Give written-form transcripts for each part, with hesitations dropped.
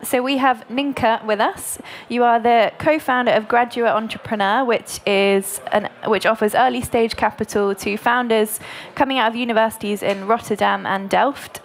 So we have Nienke with us. You are the co-founder of Graduate Entrepreneur, which offers early stage capital to founders coming out of universities in Rotterdam and Delft.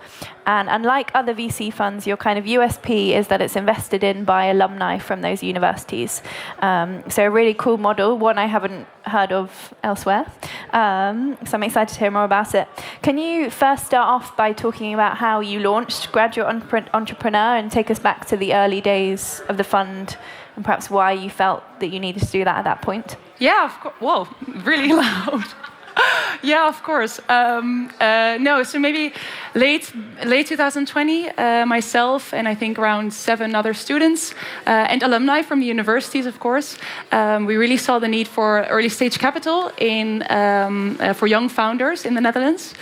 And unlike other VC funds, your kind of USP is that it's invested in by alumni from those universities. So a really cool model, one I haven't heard of elsewhere. So I'm excited to hear more about it. Can you first start off by talking about how you launched Graduate Entrepreneur and take us back to the early days of the fund and perhaps why you felt that you needed to do that at that point? Yeah, of course. Whoa, really loud. Yeah, of course. So maybe late 2020, myself and I think around 7 other students and alumni from the universities, of course, we really saw the need for early stage capital for young founders in the Netherlands.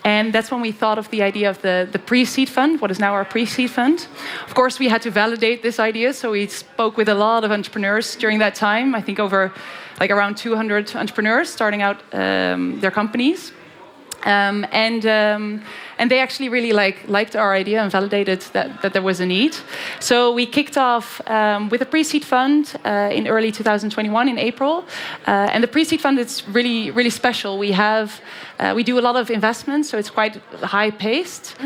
And that's when we thought of the idea of the pre-seed fund, what is now our pre-seed fund. Of course, we had to validate this idea, so we spoke with a lot of entrepreneurs during that time, I think over around 200 entrepreneurs starting out their companies. And they actually really liked our idea and validated that there was a need. So we kicked off with a pre-seed fund in early 2021 in April. And the pre-seed fund is really, really special. We do a lot of investments, so it's quite high-paced.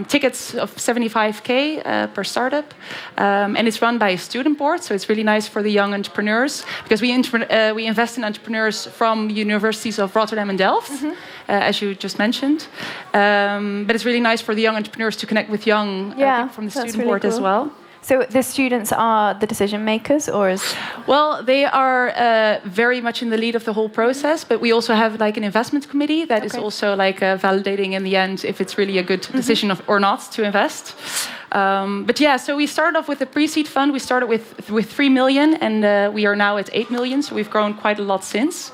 Tickets of 75K per startup. And it's run by a student board, so it's really nice for the young entrepreneurs because we invest in entrepreneurs from universities of Rotterdam and Delft, as you just mentioned. But it's really nice for the young entrepreneurs to connect with young people from the student really board cool. as well. So the students are the decision makers, or is? Well, they are very much in the lead of the whole process, but we also have an investment committee that is also validating in the end if it's really a good decision or not to invest. But yeah, so we started off with the pre-seed fund. We started with 3 million, and we are now at 8 million. So we've grown quite a lot since.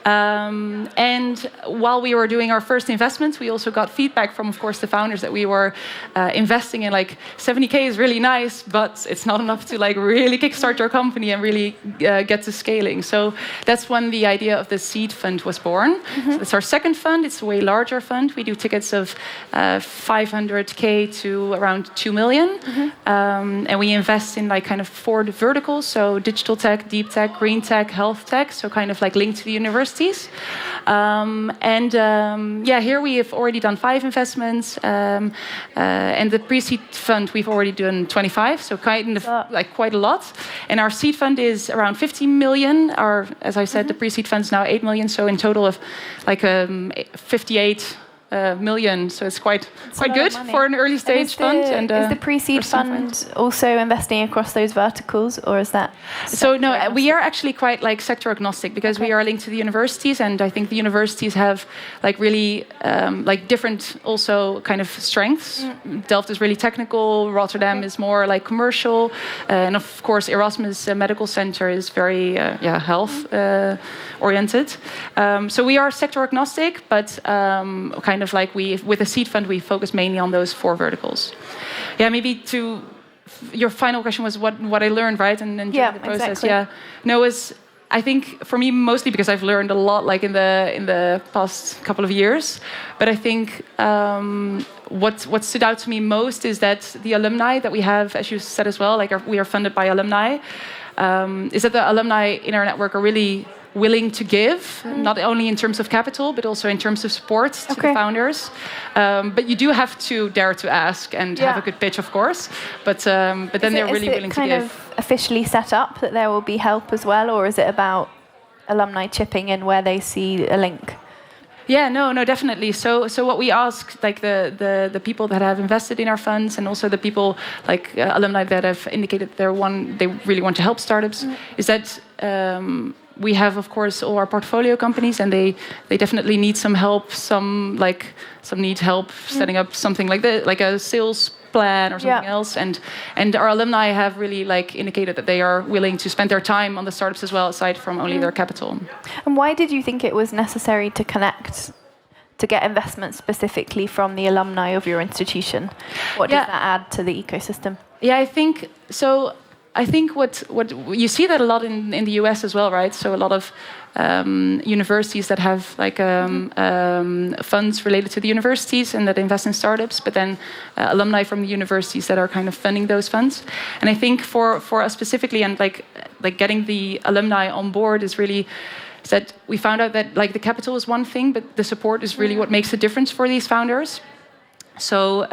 And while we were doing our first investments, we also got feedback from, of course, the founders that we were investing in 70K is really nice, but it's not enough to really kickstart your company and really get to scaling. So that's when the idea of the seed fund was born. So it's our second fund. It's a way larger fund. We do tickets of 500K to around 2 million. And we invest in kind of 4 verticals. So digital tech, deep tech, green tech, health tech. So kind of linked to the universities. Here we have already done 5 investments. And the pre-seed fund, we've already done 25. So kind of quite a lot. And our seed fund is around 15 million. As I said, the pre-seed fund is now 8 million. So in total of 58 million, so it's quite good for an early stage fund. And is the pre-seed fund also investing across those verticals, or is that? So no, we are actually quite sector agnostic because we are linked to the universities, and I think the universities have really different also kind of strengths. Delft is really technical. Rotterdam is more commercial, and of course Erasmus Medical Center is very health oriented. So we are sector agnostic, but kind of with a seed fund, we focus mainly on those 4 verticals. Yeah, maybe to your final question was what I learned, right? And during the process, exactly. I think for me mostly because I've learned a lot in the past couple of years. But I think what stood out to me most is that the alumni that we have, as you said as well, we are funded by alumni. Is that the alumni in our network are really willing to give, not only in terms of capital, but also in terms of support to the founders. But you do have to dare to ask and have a good pitch, of course. But then they're really willing to give. Is it kind of officially set up that there will be help as well, or is it about alumni chipping in where they see a link? Yeah, no, definitely. So what we ask, the people that have invested in our funds, and also the people alumni that have indicated they really want to help startups, is that we have, of course, all our portfolio companies, and they definitely need some help. Some need help setting up something like a sales plan or something else. And our alumni have really indicated that they are willing to spend their time on the startups as well, aside from only their capital. And why did you think it was necessary to connect to get investment specifically from the alumni of your institution? What does that add to the ecosystem? Yeah, I think so. I think what you see that a lot in the US as well, right? So a lot of universities that have like funds related to the universities and that invest in startups, but then alumni from the universities that are kind of funding those funds. And I think for us specifically, and like getting the alumni on board is really that we found out that like the capital is one thing, but the support is really what makes a difference for these founders. So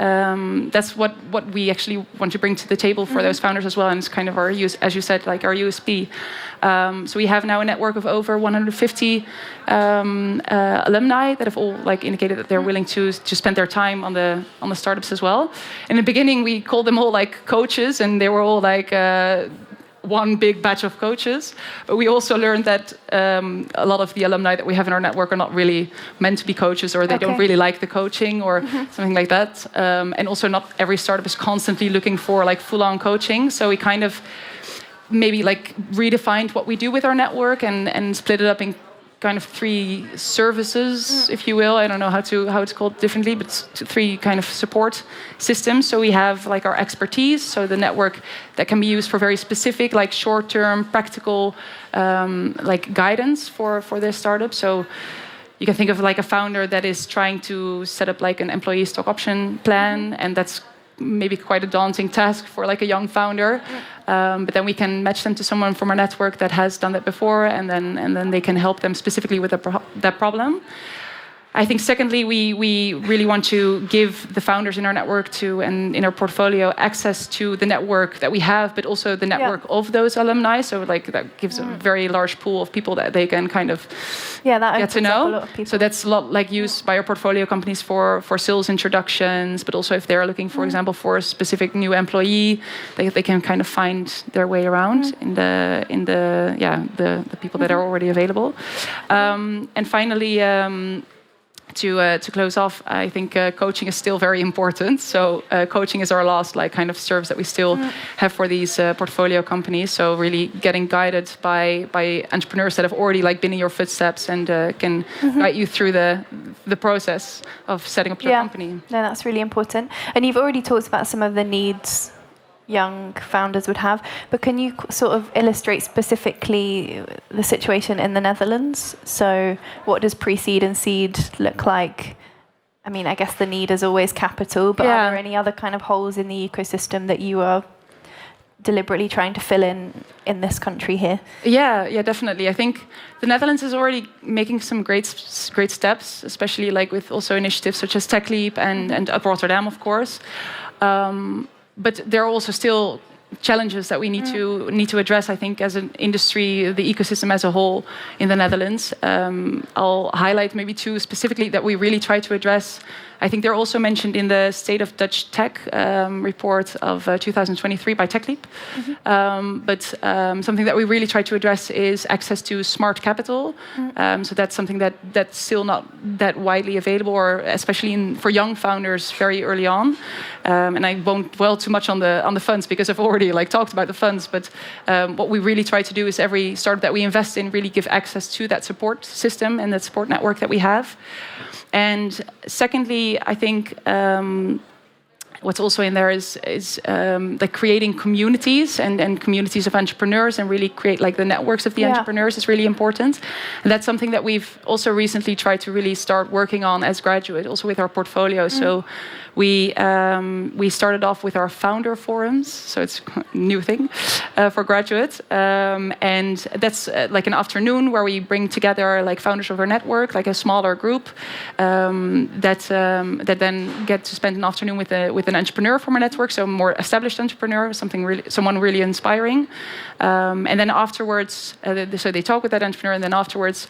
that's what we actually want to bring to the table for those founders as well, and it's kind of our as you said, like our USP. So we have now a network of over 150 alumni that have all like indicated that they're willing to spend their time on the startups as well. In the beginning, we called them all like coaches, and they were all like one big batch of coaches. But we also learned that a lot of the alumni that we have in our network are not really meant to be coaches, or they don't really like the coaching or something like that. And also not every startup is constantly looking for like full-on coaching. So we kind of maybe like redefined what we do with our network and split it up in kind of 3 services, if you will. I don't know how it's called differently, but 3 kind of support systems. So we have like our expertise, so the network that can be used for very specific, like short-term, practical, like guidance for their startup. So you can think of like a founder that is trying to set up like an employee stock option plan, and that's maybe quite a daunting task for like a young founder. But then we can match them to someone from our network that has done that before, and then they can help them specifically with that problem. I think secondly, we really want to give the founders in our network and in our portfolio access to the network that we have, but also the network of those alumni. So like that gives a very large pool of people that they can kind of get to know. A lot of people. So that's a lot like used by our portfolio companies for sales introductions, but also if they're looking, for example, for a specific new employee, they can kind of find their way around in the people that are already available. And finally, to close off, I think coaching is still very important. So coaching is our last like kind of service that we still have for these portfolio companies. So really getting guided by entrepreneurs that have already like been in your footsteps and can guide you through the process of setting up your company. No, that's really important. And you've already talked about some of the needs young founders would have, but can you sort of illustrate specifically the situation in the Netherlands? So what does pre-seed and seed look like? I mean, I guess the need is always capital, but are there any other kind of holes in the ecosystem that you are deliberately trying to fill in this country here? Yeah, definitely. I think the Netherlands is already making some great steps, especially like with also initiatives such as Tech Leap and Up Rotterdam, of course. But there are also still challenges that we need to address, I think, as an industry, the ecosystem as a whole in the Netherlands. I'll highlight maybe 2 specifically that we really try to address. I think they're also mentioned in the State of Dutch Tech report of 2023 by Tech Leap. But something that we really try to address is access to smart capital. So that's something that's still not that widely available, or especially for young founders very early on. And I won't dwell too much on the funds because I've already like talked about the funds. But what we really try to do is every startup that we invest in really give access to that support system and that support network that we have. And secondly, I think what's also in there is like creating communities and communities of entrepreneurs, and really create like the networks of the entrepreneurs is really important. And that's something that we've also recently tried to really start working on as Graduate, also with our portfolio. So we started off with our founder forums, so it's a new thing for Graduate, and that's like an afternoon where we bring together like founders of our network, like a smaller group that then get to spend an afternoon with an entrepreneur from our network, so a more established entrepreneur, someone really inspiring, and then afterwards, so they talk with that entrepreneur, and then afterwards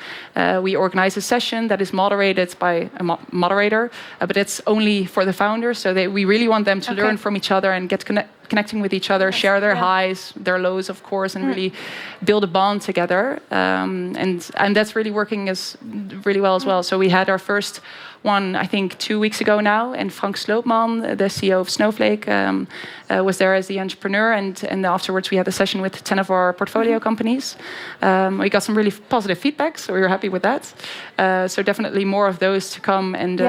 we organize a session that is moderated by a moderator, but it's only for the founders. So we really want them to learn from each other and get connecting with each other, share their highs, their lows, of course, and really build a bond together. And that's really working really well as well. So we had our first one, I think, 2 weeks ago now, and Frank Sloopman, the CEO of Snowflake, was there as the entrepreneur, and afterwards we had a session with 10 of our portfolio companies. We got some really positive feedback, so we were happy with that. So definitely more of those to come, and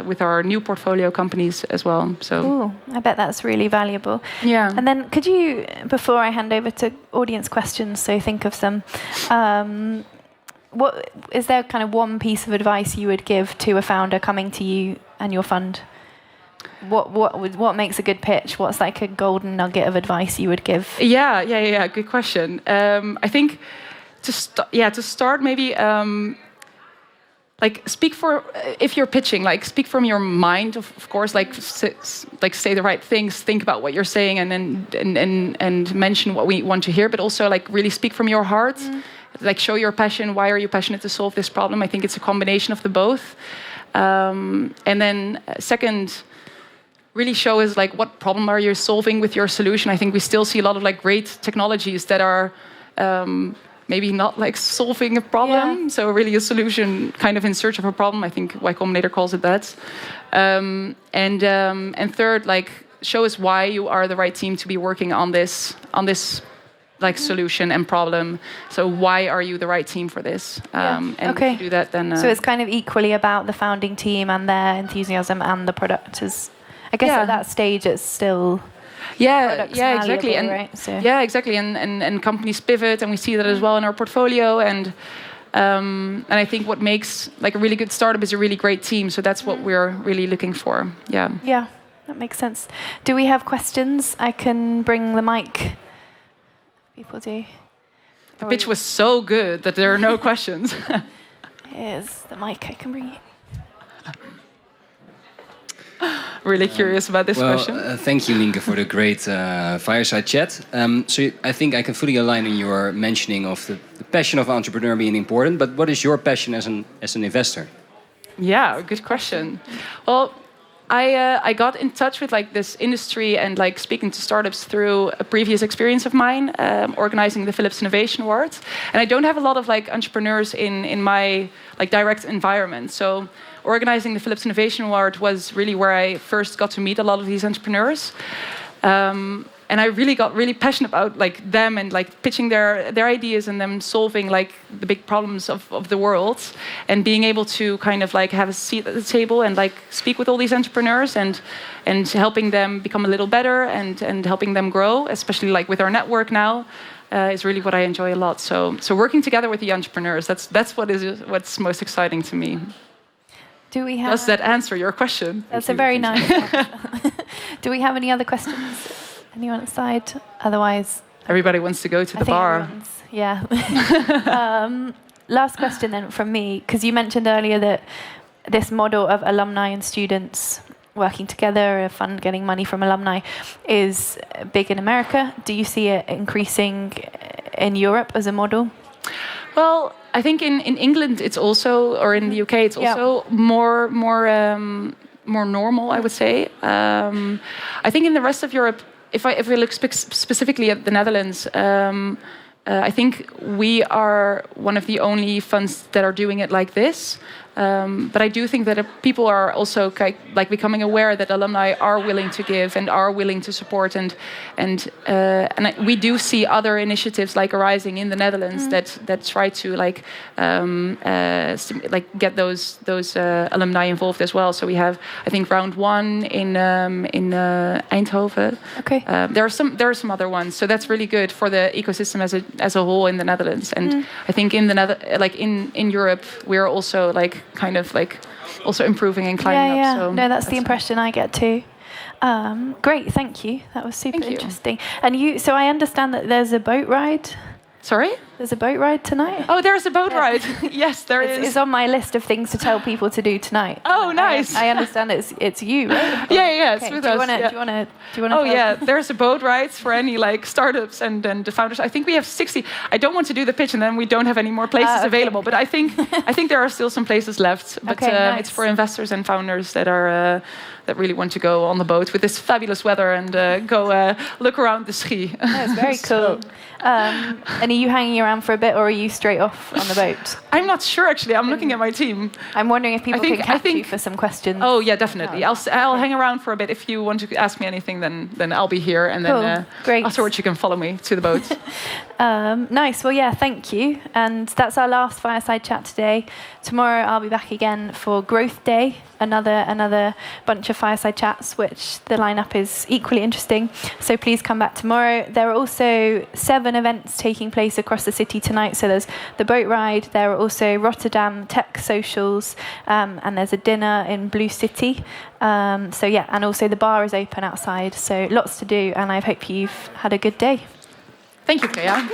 with our new portfolio companies as well. So I bet that's really really valuable. Yeah. And then could you, before I hand over to audience questions, so think of some, what is there kind of one piece of advice you would give to a founder coming to you and your fund? What makes a good pitch? What's like a golden nugget of advice you would give? Yeah. Good question. I think to start maybe like speak for if you're pitching, like speak from your mind, of course, like say the right things, think about what you're saying, and mention what we want to hear, but also like really speak from your heart. Like show your passion. Why are you passionate to solve this problem? I think it's a combination of the both. And then second, really show is like what problem are you solving with your solution. I think we still see a lot of like great technologies that are maybe not like solving a problem, so really a solution kind of in search of a problem. I think Y Combinator calls it that. And third, like show us why you are the right team to be working on this like solution and problem. So why are you the right team for this? And if you do that, then so it's kind of equally about the founding team and their enthusiasm and the product. I guess at that stage it's still exactly, and right? So. exactly, and companies pivot, and we see that as well in our portfolio, and I think what makes like a really good startup is a really great team. So that's what we're really looking for. Yeah, that makes sense. Do we have questions? I can bring the mic. People do. The pitch was so good that there are no questions. Here's the mic I can bring you. Really curious about this question. Thank you, Nienke, for the great fireside chat. I think I can fully align in your mentioning of the passion of an entrepreneur being important, but what is your passion as an investor? Yeah, good question. Well, I got in touch with like this industry and like speaking to startups through a previous experience of mine, organizing the Philips Innovation Award. And I don't have a lot of like entrepreneurs in my like direct environment. So organizing the Philips Innovation Award was really where I first got to meet a lot of these entrepreneurs. And I really got really passionate about like them and like pitching their ideas and them solving like the big problems of the world, and being able to kind of like have a seat at the table and like speak with all these entrepreneurs and helping them become a little better and helping them grow, especially like with our network now, is really what I enjoy a lot. So working together with the entrepreneurs, that's what's most exciting to me. Does that answer your question? That's a very nice answer. Do we have any other questions? Anyone outside? Otherwise, everybody wants to go to the bar. Yeah. Last question then from me, because you mentioned earlier that this model of alumni and students working together, a fund getting money from alumni, is big in America. Do you see it increasing in Europe as a model? Well, I think in England it's also, or in the UK it's also more normal, I would say. I think in the rest of Europe, if we look specifically at the Netherlands, I think we are one of the only funds that are doing it like this. But I do think that people are also like becoming aware that alumni are willing to give and are willing to support, and we do see other initiatives like arising in the Netherlands that try to like get those alumni involved as well. So we have, I think, round one in Eindhoven. Okay. There are some other ones. So that's really good for the ecosystem as a whole in the Netherlands. And I think in in Europe we're also like kind of like also improving and climbing up. So no, that's the impression I get too. Great, thank you. That was super interesting. And so I understand that there's a boat ride. Sorry? There's a boat ride tonight? Oh, there's a boat ride. Yes, there is. It's on my list of things to tell people to do tonight. Oh, nice. I understand it's you, right? Yeah, it's with us. Do you want to? Oh, yeah. There's a boat ride for any like startups and the founders. I think we have 60. I don't want to do the pitch and then we don't have any more places available. But I think there are still some places left. But nice. It's for investors and founders that are that really want to go on the boat with this fabulous weather and go look around the Schie. That's very cool. And are you hanging around around for a bit, or are you straight off on the boat? I'm not sure, actually. I'm looking at my team. I'm wondering if people can catch you for some questions. Oh, yeah, definitely. I'll hang around for a bit. If you want to ask me anything, then I'll be here. And then Great. Afterwards, you can follow me to the boat. Nice. Well, yeah, thank you. And that's our last fireside chat today. Tomorrow, I'll be back again for Growth Day, another bunch of fireside chats, which the lineup is equally interesting. So please come back tomorrow. There are also 7 events taking place across the city tonight. So there's the boat ride. There are also Rotterdam tech socials, and there's a dinner in Blue City. And also the bar is open outside. So lots to do, and I hope you've had a good day. Thank you, Kaya.